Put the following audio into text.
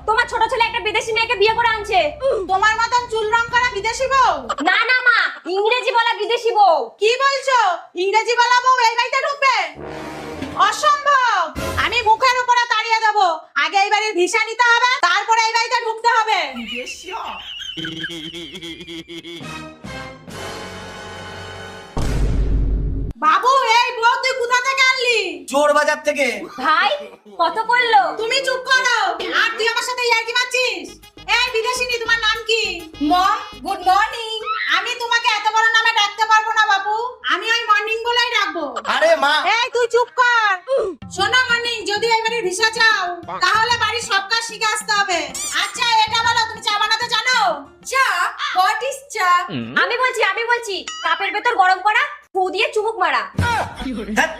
তোমার ছোট ছেলে একটা বিদেশি মেয়েকে বিয়ে করে আনছে। তোমার মতন চুল রং করা বিদেশি বউ? না না মা, ইংরেজি বলা বিদেশি বউ। কি বলছো? ইংরেজি বলা বউ এই বাড়িতে ঢুকবে? অসম্ভব। আমি মুখের উপরে তাড়িয়ে দেবো। আগে এই বাড়ির ভিসা নিতে হবে, তারপরে এই বাড়িতে ঢুকতে হবে। বাবু, এই বউ তুই কোথা থেকে আনলি? চোর বাজার থেকে। ভাই কত পড়লো? তুমি চুপ করো। আর তুই আমার সাথে ইয়ার্কি মারছিস? এই বিদেশিনী, তোমার নাম কি? মম, গুড মর্নিং। আমি তোমাকে এত বড় নামে ডাকতে পারবো না বাবু। আমি ওই মর্নিং বলেই ডাকবো। আরে মা, এই তুই চুপ কর। শোনো মর্নিং, যদি এবারে ভিসা চাও তাহলে বাড়ির সব কাজ শিখে আসতে হবে। আচ্ছা এটা বলো, তুমি চা বানাতে জানো? চা? হোয়াট ইজ চা? আমি বলছি কাপের ভেতর গরম করা, ফু দিয়ে চুমুক মারা। ধ্যাৎ,